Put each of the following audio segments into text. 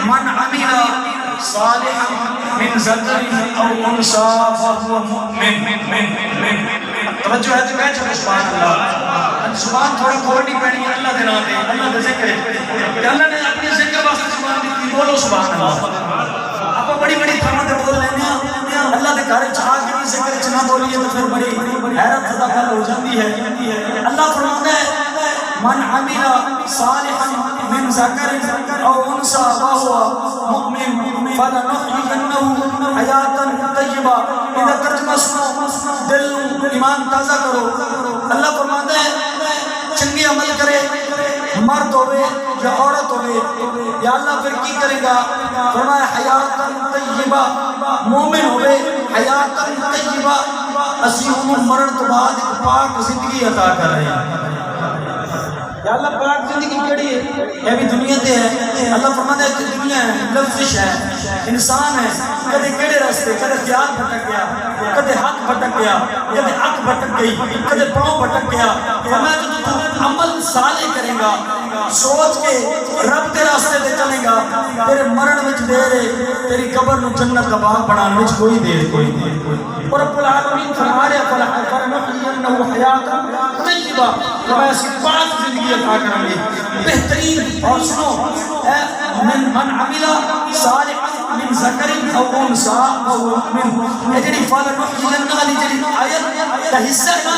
من عمل صالحا من ذکر او انثى فهو مؤمن. توجہ ہے تو کہہ چلو سبحان اللہ. زبان تھوڑا کھولنی پڑنی ہے اللہ دے نام دے, اللہ کا ذکر ہے کہ اللہ نے اپنے ذکر واسطے زبان دی. بولو سبحان اللہ. آپ بڑی بڑی تھاموں تے بول لینے ہیں, اللہ دے گھر چ آ کے بھی ذکر چ نہ بولیے تو پھر بڑی حیرت زدہ گل ہو جاتی ہے. اللہ فرماتا ہے من عمل صالحا من ذکر او انثى وهو مؤمن فلنحيينه حیاتا طیبہ. ادھر ترجمہ سنو, دل ایمان تازہ کرو. اللہ فرماتا ہے چنگے عمل کرے, مرد ہوئے یا عورت ہوئے, یا اللہ پھر کی کرے گا؟ فرمایا حیاتا طیبہ, مومن ہوئے حیاتا طیبہ, اسی انہوں مرن تو بعد ایک پاک زندگی عطا کر رہے ہیں. یا اللہ پاک زندگی کیڑی ہے؟ یہ بھی دنیا تے ہے. اللہ فرماتا ہے کہ دنیا ہے, لفظش ہے, انسان ہے, کدے کیڑے راستے, کدے خیال بھٹک گیا, کدے حق بھٹک گیا, کدے عق بھٹک گئی, کدے پاؤں بھٹک گیا. فرمایا کہ تو عمل صالح کرے گا, سوچ کے رب کے راستے تے چلے گا, تیرے مرن وچ دیر ہے, تیری قبر نو جنت کا باغ بنان وچ کوئی دیر. اور رب العالمین فرما رہے فلنحيينه حیاتا طیبہ, فرمایا اسی پاک زندگی عطا کریں گے, بہترین. اور سنو, من عمل صالحا من ذکر او انثى فهو مؤمن. یہ جڑی فلنحيينه والی جڑی آیت کا حصہ ہے نا,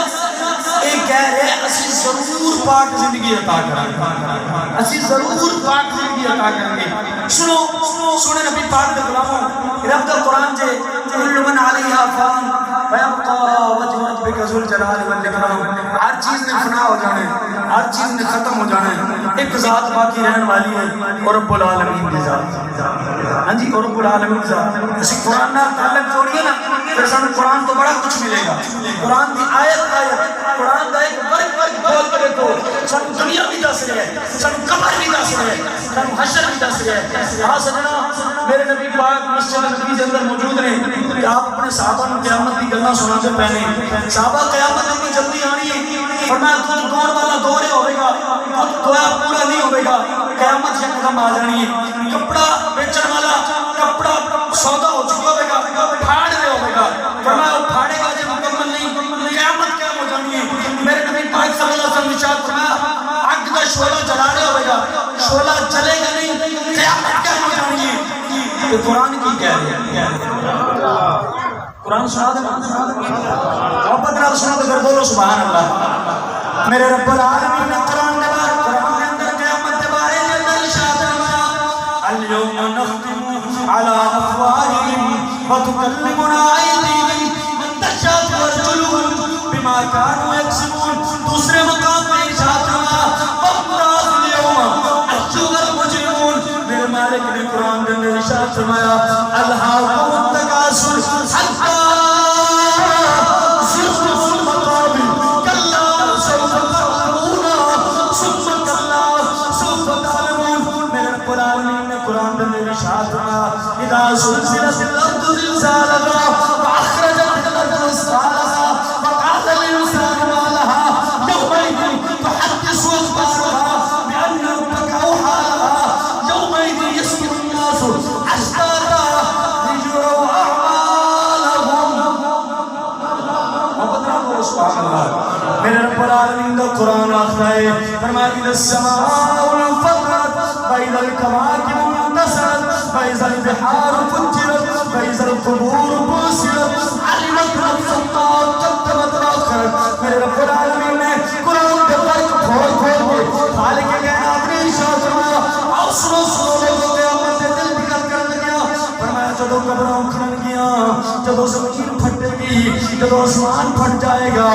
یہ کہہ رہے اسی ضرور پاک زندگی عطا کریں گے, اسی ضرور پاک زندگی عطا کریں گے. سنو سنے نبی پاک دے غلاموں, رب دا قرآن جے کل من علیہا فان ویبقى وجہ ربک ذو الجلال والاکرام. ہر چیز نے فنا ہو جانا ہے, ہر چیز نے ختم ہو جانا ہے, ایک ذات باقی رہن والی ہے, اور رب العالمین کی ذات. ہاں جی, اور رب العالمین کی ذات. اسی قرآن نال تعلق جوڑیے نا, پھر سانو قرآن تو بڑا کچھ ملے گا. قرآن کی آیت قرآن دا ایک ورگ بول کے دیکھو, سانو دنیا بھی دس رہے ہیں, سانو قبر بھی دس رہے ہیں, سانو حشر بھی دس رہے ہیں. ہاں سجنا, میرے نبی پاک مسجد نبی کے اندر موجود نے کہ آپ اپنے صحابہ کو قیامت کی گلاں سناتے پہنے. صحابہ قیامت اتنی جلدی آنی ہے, فرمایا دودھ دوڑ والا دورے ہوئے گا, دودھ دویا پورا نہیں ہوئے گا, قیامت یکدم آ جانی ہے. کپڑا بیچن والا کپڑا سودا ہو چکا ہوئے گا, پھاڑ رہے ہوئے گا, فرمایا وہ پھاڑے گا جب مکمل نہیں, قیامت قائم ہو جانی ہے. میرے نبی پاک صلی اللہ علیہ وسلم ارشاد فرمایا آگ کا شعلہ جلا رہا ہوئے گا, شعلہ جلے گا نہیں, قیامت قائم ہو جانی ہے. تو قرآن کی کہہ رہے ہیں, قرآن سنا دے, محبت نال سنا دے, بولو سبحان اللہ. میرے رب العالمین نے قرآن کے بارے, قرآن کے اندر قیامت کے بارے میں اندر ارشاد فرمایا اليوم نختم على افواہہم وتکلمنا ایدیہم وتشہد ارجلہم بما كانوا یکسبون. دوسرے مقام میں ارشاد فرمایا وامتاز اليوم ایھا المجرمون. میرے مالک نے قرآن کے اندر ارشاد فرمایا الہاکم التکاثر حتی زرتم المقابر کلا سوف تعلمون ثم کلا سوف تعلمون. میرے رب العالمین نے قرآن کے اندر ارشاد فرمایا اذا زلزلت الارض زلزالها واخرجت الارض اثقالها وقال الانسان ما لها يومئذ تحدث اخبارها بان ربك اوحى لها يومئذ يصدر الناس اشتاتا ليروا اعمالهم. میرے رب العالمین کا قرآن آخر ہے, فرمایا اذا السماء انفطرت واذا الكواكب انتثرت واذا البحار فجرت واذا القبور بؤثرت علمت نفس ما قدمت واخرت. میرے رب العالمین نے قرآن کے ورق کھول کے خالق کائنات نے ارشاد فرمایا اور سنو لوگوں قیامت سے دل بکت کرنے گیا. فرمایا جدو قبریں اکھڑن گیا, جدو زمین پھٹے گی, جدو آسمان پھٹ جائے گا,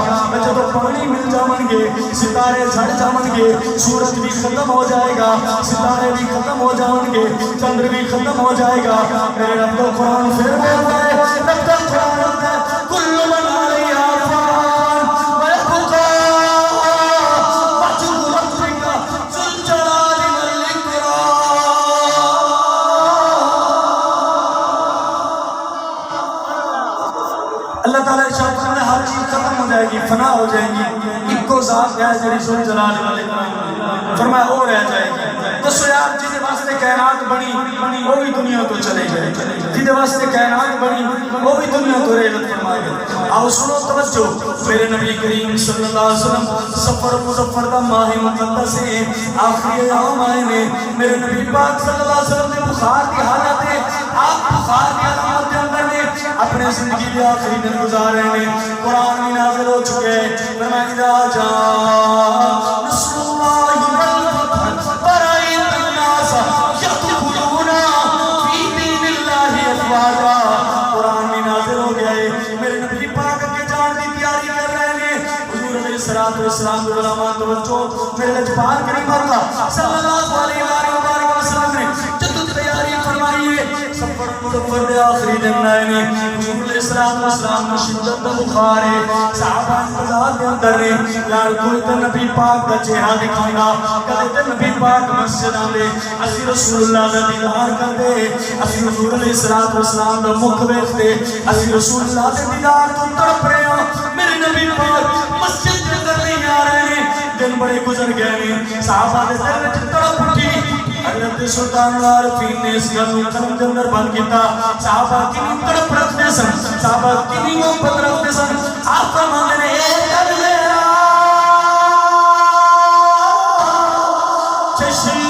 جدو پانی مل جاون گے, ستارے جھڑ جاون گے, سورج بھی ختم ہو جائے گا, ستارے بھی ختم ہو جاون گے, چندر بھی ختم ہو جائے گا. میرے رب کا قرآن پھر بولتا ہے, رب کا قرآن بولتا ہے کل من علیہا فان ویبقى وجہ ربک ذو الجلال والاکرام. اللہ تعالیٰ ارشاد فرماتا ہے ہر چیز ختم ہو جائے گی, فنا ہو جائے گی, ایک کو ذات ہے جڑی ذو الجلال والاکرام, فرمایا وہ رہ جائے گی. دسو یار جس واسطے واسطے کائنات بنی وہ بھی دنیا تو چلے گئے، جہدے واسطے کائنات بنی وہ بھی دنیا تو رحلت فرما گئے۔ آؤ سنو توجہ، میرے نبی کریم صلی اللہ علیہ وسلم سفر مظفر دا ماہ مقدس ہے، آخری ایام آئے نے، میرے نبی پاک صلی اللہ علیہ وسلم نے بخار کی حالت ہے، آپ بخار کی حالت کے اندر نے اپنے زندگی کے آخری دن گزار رہے ہیں، قرآن بھی نازل ہو چکے ہیں، فرمایا اذا جاء نصر اللہ والفتح ورأيت الناس يدخلون في دين اللہ افواجا، قرآن بھی نازل ہو گیا ہے، میرے نبی پاک کے جان کی تیاری کر رہے ہیں، حضور علیہ السلام کے علامات توجہ، میرے لجپال کریم اللہ صلی اللہ علیہ وآلہ وسلم نے جدد تیاری فرمائی ہے، سفر مظفر دے آخری دن آئے نے، حضور علیہ السلام میں شدت بخار ہے، صحابہ انتظار کے اندر نے، یار کوئی تو نبی پاک کا چہرہ دکھائیں گا، کہتے تھے نبی پاک مسجد آنے، اسی رسول اللہ کا دیدار کر دے، اسی حضور علیہ السلام کا مکھ بیخ دے، اسی رسول اللہ کے دیدار تو تڑپ رہے ہوں، میرے نبی پاک مسجد کے اندر نہیں آ رہے ہیں، دن بڑے گزر گئے ہیں، صحابہ دے دل میں تڑپ اٹھی، حضرت سلطان العارفین نے اس گل کو قلم کے اندر بند کیتا، صحابہ کنی تڑپ رکھتے سن، صحابہ کنی محبت رکھتے سن، آپ فرماتے نے اے دل میرا چشم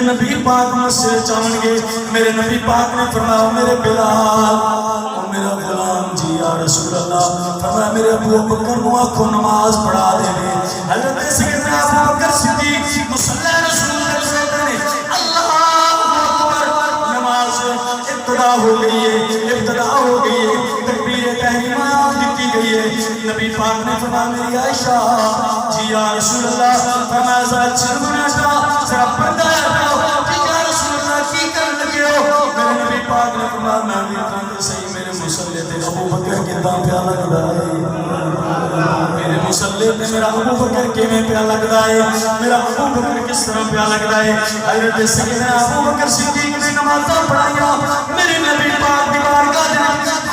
نبی پاک مسجد چاہن گے، میرے نبی پاک نے فرمایا میرے بلال اور میرا غلام جی یا رسول اللہ، فرمایا میرے ابو بکر کو آنکھوں نماز پڑھا دے گے، حضرت سیدنا ابو بکر صدیق مصلی رسول اللہ صلی اللہ علیہ وسلم اللہ اکبر، نماز ابتدا ہو گئی ہے، تکبیر تحریمہ دیتی گئی ہے، نبی پاک نے فرمایا میری عائشہ جی یا رسول اللہ، فرمایا ذرا چرمنا شاہ ذرا پردہ پاک نے فرمایا میں بھی کہتے صحیح میرے مسلح تے ابو بکر کتنا پیا لگتا ہے، میرے مسلح تے میرا ابو بکر کیویں پیا لگتا ہے، میرا ابو بکر کس طرح پیا لگتا ہے، حضرت سیدنا ابو بکر صدیق نے نمازاں پڑھائیاں، میرے نبی پاک دی بارگاہ دے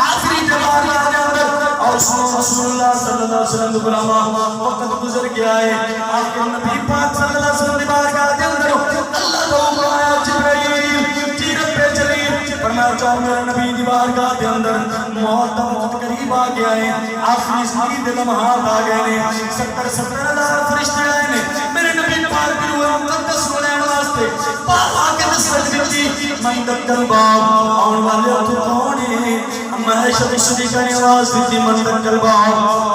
آخری بارگاہ دے اندر، اور رسول اللہ صلی اللہ علیہ وسلم غلامہ وقت گزر گیا ہے، آخر نبی پاک صلی اللہ علیہ وسلم دی بارگاہ دے اندر اللہ تو بلایا جبرائیل فرمایا چاہو میرے نبی دی بارگاہ دے اندر موت قریب آ گیا ہے، آخری زندگی دے لمحات آ گئے ہیں، 70,000 فرشتے آئے نے میرے نبی پاک کی روح مقدس کو لینے واسطے، پاک آ کے نسبت دیتی من دکل باب آن والے تو کون ہیں، محشد صدیقہ نے آواز دیتی من دکل باب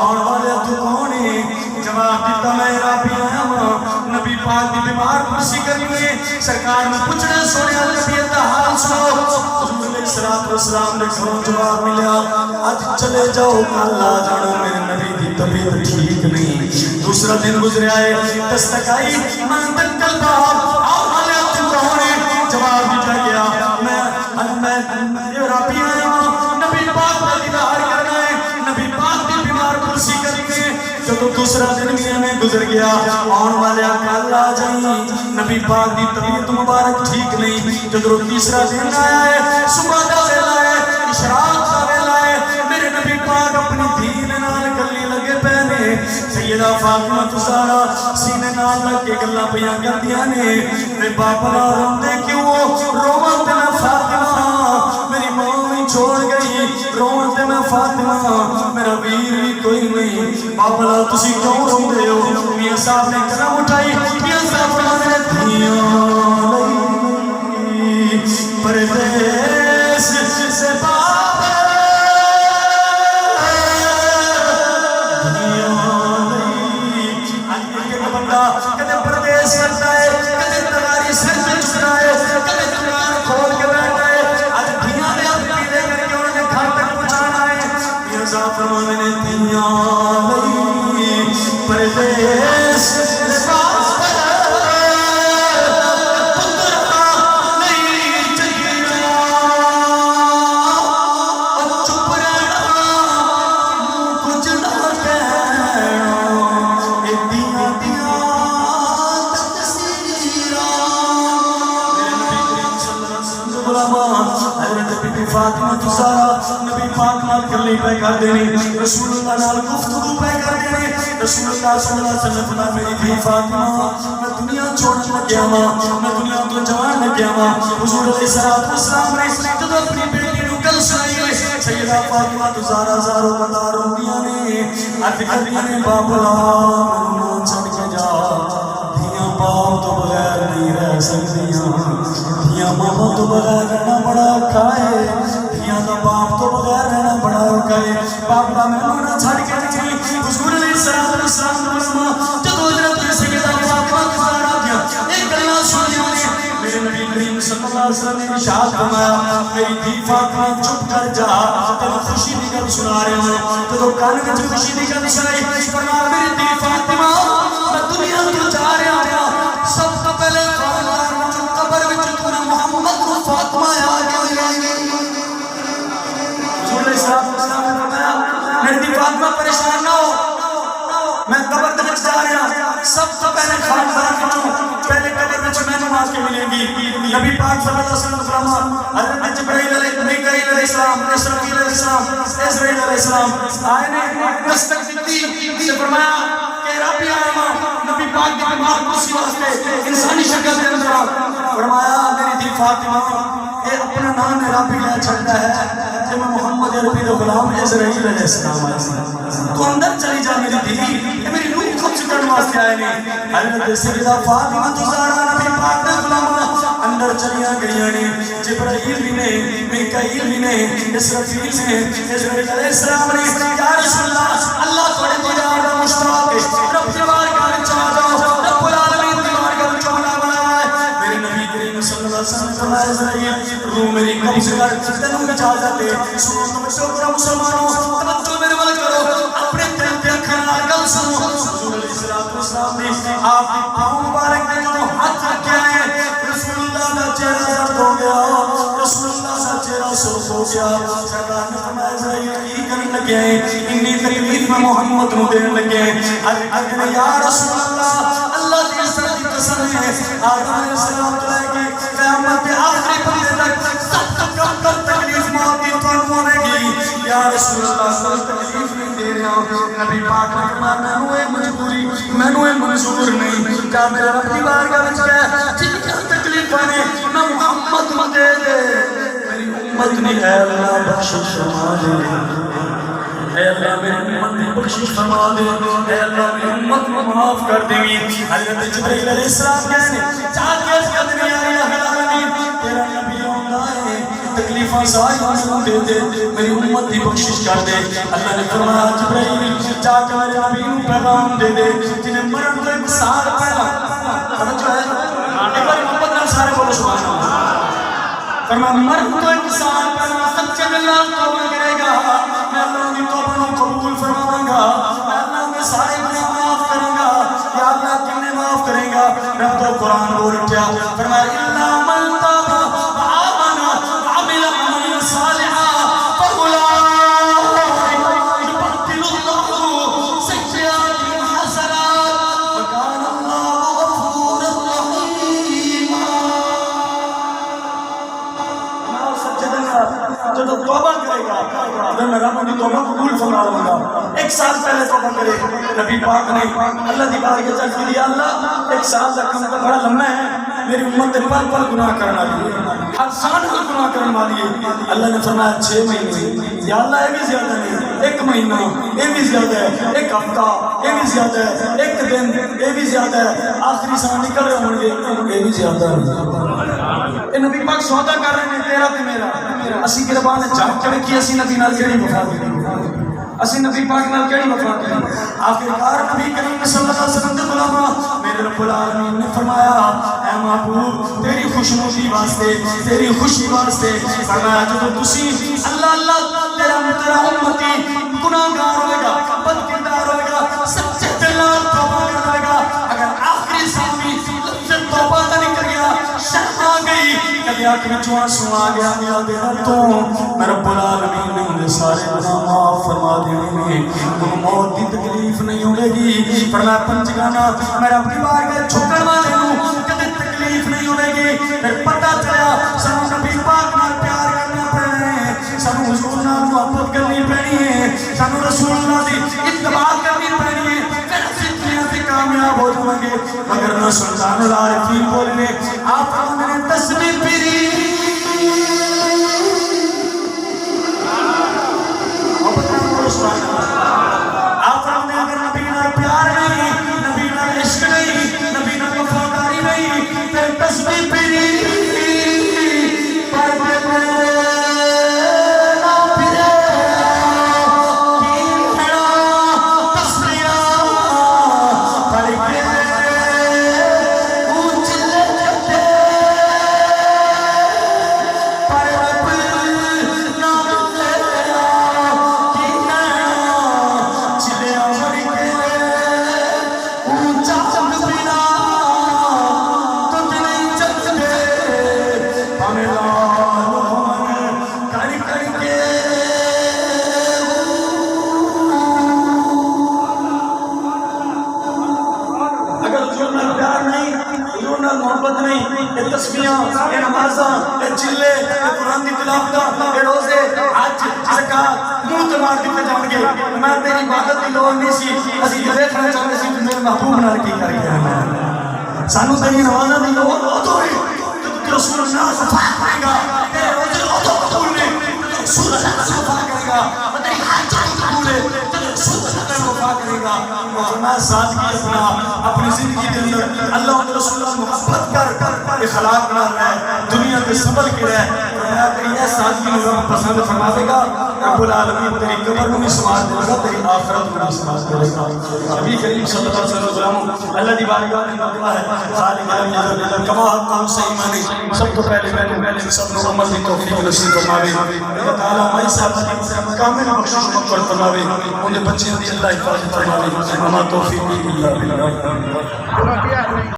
آن والے تو کون ہیں، جواب دیتا میں رابی آیا ہوں، نبی پاک دی بیمار کرسی کری ہوئے، سرکار میں پوچھنا سونے طبیعت کا حال سنو، حضور علیہ السلام نے گھروں جواب ملیا، آج چلے جاؤ کل آ جانا میرے نبی دی طبیعت ٹھیک نہیں، دوسرا دن گزرے آئے دستک آئی من دکل باب آن والے تو کون ہیں، جواب دیتا گیا میں رابی آیا ہوں، نبی پاک کا دیدار کرنا ہے، نبی پاک دی بیمار کرسی کری ہوئے، جب دوسرا دن بھی ہمیں گزر گیا، آن والے کل آ جائیں، نبی پاک دی طبیعت مبارک ٹھیک نہیں، جب تیسرا دن آیا ہے، صبح دا ویلا ہے، اشراق دا ویلا ہے، میرے نبی پاک اپنی دین نال گلی لگے پہنے، سیدہ فاطمہ زہرا سینے نال لگ کے گلاں پیاں کردیاں نے، میرے باپ نہ روندے کیوں، روواں تے میں فاطمہ میری ماں بھی چھوڑ گئی، روواں تے میں فاطمہ میرا ویر بھی کوئی نہیں بابلا تسی کیوں روندے ہو میاں صاحب نے قدم اٹھائی میاں صاحب فرماتے ہیں دھیاں لئی پردیس سے بابا دھیاں لئی ایک بندہ کدے پردیس کرتا ہے کدے تغاری سر پہ چکتا ہے کدے دکان کھول کے بیٹھتا ہے آج دھیاں لے اپنی لے کر کے انہوں نے گھر تک پہنچانا ہے میاں صاحب فرماتے ہیں دھیاں لئی پردیس سے بابا فاطمہ تزارا نبی پاک نال گلی پہ کر دینی رسول اللہ نال گفتگو پہ کر دینی رسول اللہ صلی اللہ علیہ وسلم فرمایا میری دھی فاطمہ میں دنیا چھوڑنے لگیا ہوں میں دنیا تو جوان لگیا ہوں حضور علیہ السلام نے جب اپنی بیٹی نو گل سنائی سیدہ فاطمہ تزارا زارو قطار روندیاں نے عرض کردیاں نے بابلا مینوں چھڈ کے جا دھیاں باپ تو بغیر نہیں رہ سکدیاں دھیاں ماما تو بغیر رہنا بڑا اوکھا ہے دھیاں دا باپ تو بغیر رہنا بڑا اوکھا ہے باپا مینوں نہ چھڈ کے جی حضور علیہ السلام جدوں حضرت سیدہ فاطمہ تزارا دیا ایک گلاں سنیاں نے میرے نبی کریم صلی اللہ علیہ وسلم نے ارشاد فرمایا میری دھی فاطمہ چپ کر جا تینوں خوشی دی گل سنا رہے ہوں جدوں کان وچ خوشی دی گل سنائی فرمایا میری دھی فاطمہ میں دنیا تو جا رہا ہوں سب تو پہلے خاندان وچ قبر وچ تو محمد کو فاطمہ آ گئی حضور علیہ السلام نے فرمایا میری دھی فاطمہ پریشان نہ ہو میں قبر وچ جا رہا ہوں سب تو پہلے خاندان وچ پہلے قبر وچ مینوں آ کے ملے گی نبی پاک صلی اللہ علیہ وسلم فرمایا حضرت جبرائیل علیہ میکائیل علیہ السلام اسرافیل علیہ السلام عزرائیل علیہ السلام آئے نے دستک دی سے فرمایا کہ رب آیا نبی پاک کی دماغ کسی واسطے انسانی شکل دے اندر فرمایا میری دھی فاطمہ اے اپنا نام رب لے چھڑتا ہے کہ میں محمد عربی دے غلام عزرائیل علیہ السلام تو اندر چلی جا میری دھی اے میری روح خود سے کرنے واسطے آئے نہیں حضرت سیدہ فاطمہ تزارا نبی پاک دے غلام اندر چلیاں گئیاں نے جبرائیل بھی نے میکائیل بھی نے اسرافیل نے عزرائیل علیہ السلام نے یا رسول اللہ اللہ تھوڑے دیدار دا مشتاق ہے رب دیوار کا چلا جاؤ رب العالمین دیوار کا چولا بنایا ہے میرے نبی کریم صلی اللہ علیہ وسلم فرمایا عزرائیل روح میری قبض کر تینوں اجازت ہے سنو توجہ کرو مسلمانوں توجہ میرے وال کرو اپنے دل پہ اکھاں نال گل سنو حضور علیہ السلام نے آپ کی پاؤں مبارک میں جو ہاتھ رکھے ہیں رسول اللہ کا چہرہ زرد ہو گیا رسول اللہ کا چہرہ سرخ ہو گیا سرکار نے فرمایا عزرائیل کی کرنے لگے ہیں انی تکلیف میں محمد نو دینے لگے ہیں اگر یا رسول اللہ اللہ کی عزت کی قسم ہے آدم علیہ السلام تو لے کے قیامت کے آخری بندے تک سب سے کم کم تکلیف موت کی تو ہونے گی یا رسول اللہ کوئی تکلیف نہیں دے رہا نبی پاک نے فرمایا مینوں اے مجبوری مینوں اے منظور نہیں کیا میرا رب کی بارگاہ وچ گیا جن کی تکلیف ہے میں محمد کو دے دے میری امت نے اے اللہ بخشش فرما دے اے اللہ میری امت نے بخشش فرما دے اے اللہ میری امت کو معاف کر دے حضرت جبرائیل علیہ السلام کہنے چاہت کے اس قدر یا الہ العالمین تیرا نبی ہونا ہے تکلیفاں ساری ہمیں دے دے میری امت کی بخشش کر دے اللہ نے فرمایا جبرائیل جا کے میرے نبی کو پیغام دے دے جنہیں مرن تو ایک سال پہلا توجہ ہے ایک بار محمد نال سارے بولو سبحان اللہ فرمایا مرن تو ایک سال پہلا سچے اللہ توبہ کرے گا میں اللہ کی توبہ کو قبول فرماؤں گا میں اللہ کے سارے گناہ معاف کروں گا یا اللہ کنے معاف کرے گا رب تو قرآن بول اٹھیا فرمایا الا من تاب وآمن وعمل عملا صالحا فاولئک یبدل اللہ سیئاتہم حسنات وکان اللہ غفورا رحیما جب توبہ کرے گا اگر میں رب کی توبہ قبول فرما لوں گا ایک سال پہلے توبہ کرے نبی پاک نے اللہ دی بارگاہ چل کے دیا اللہ ایک سال کا کم کا بڑا لمبا ہے میری امت پل پل گناہ کرنا والی ہے، ہر سال گناہ کرنے والی ہے۔ اللہ نے فرمایا 6 مہینے، یا اللہ یہ بھی زیادہ نہیں، 1 مہینہ یہ بھی زیادہ ہے، 1 ہفتہ یہ بھی زیادہ ہے، 1 دن یہ بھی زیادہ ہے، آخری سال نکل رہے ہوں گے یہ بھی زیادہ ہے۔ اے نبی پاک سودا کر رہے ہیں تیرا تے میرا، اسی گربان جھاگ چڑھ کی اسی نبی نال کیڑی وفا کی، اسی نبی پاک نال کیڑی وفا کی۔ آخرکار نبی کریم صلی اللہ علیہ وسلم دے غلاماں میرے رب العالمین نے فرمایا اے محبوب تیری خوشنودی واسطے، تیری خوشی واسطے فرمایا جب تسی اللہ اللہ تیرا امتی گناہگار ہوئے گا، بدکردار ہوئے گا، سچے دل نال توبہ کرے گا، اگر آخری سامی لفظ توبہ نہ نکل گیا، شرم آ گئی، کبھی آنکھ وچوں آنسو آ گیا، میرا دل تو میں رب العالمین نے انہیں سارے گناہ معاف فرما دینے میں ان موت کی تکلیف نہیں ہوئے گی۔ فرمایا پنجگانہ میں اپنی بار کے چھکڑ والے ہوں کبھی تکلیف نہیں ہوئے گی۔ پھر پتہ چلا سانو نبی پاک نال پیار کرنا پڑنا ہے، سانو حضور نال محبت کرنی پڑنی ہے، سانو رسول اللہ دی اتباع کرنی پڑنی ہے، پھر اسی دنیا سے کامیاب ہو جائیں گے۔ مگر نہ سلطان العارفین بولنے آپ نے تصویر پیری آپ نے اگر نبی نال پیار نہیں، نبی نال عشق نہیں، نبی نال وفاداری نہیں، پھر تصویر پیری محبت نہیں، یہ تسبیحاں، یہ نمازاں، یہ چلے، یہ قرآن دی تلاوتاں، یہ روزے، حج، زکات منہ تے مار دیتے جان گے۔ میں تیری عبادت دی لوڑ نہیں سی، اسی دیکھنا چاہتے سی کہ میرے محبوب نال کی کر کے آنا۔ سانو تیری نمازاں دی لوڑ ادو ہے جدوں رسول اللہ صفا کرے گا، تیرے روزے ادو قبول نے جدوں رسول اللہ صفا کرے گا، تیری حج قبول ہے جدوں رسول اللہ وفا کرے گا۔ فرمایا سادگی اپنا اپنی زندگی کے اندر اللہ اور رسول اللہ محبت کر اخلاق نہ رہے، دنیا کے سنبھل کے رہے۔ فرمایا تیری یہ سادگی میں رب پسند فرماوے گا، رب العالمین تیری قبر میں بھی سماج دے گا، تیری آخرت میں بھی سماج دے گا۔ نبی کریم صلی اللہ علیہ وسلم اللہ دی بارگاہ میں دعا ہے خالق عالم جل کما حقاً سے ایمانی سب تو پہلے سب کو عمل کی توفیق نصیب فرماوے۔ اللہ تعالیٰ ہماری صاحب کامل بخشش مغفرت فرماوے، ان بچیاں دی اللہ حفاظت فرماوے۔ ہمارا توفیق اللہ باللہ۔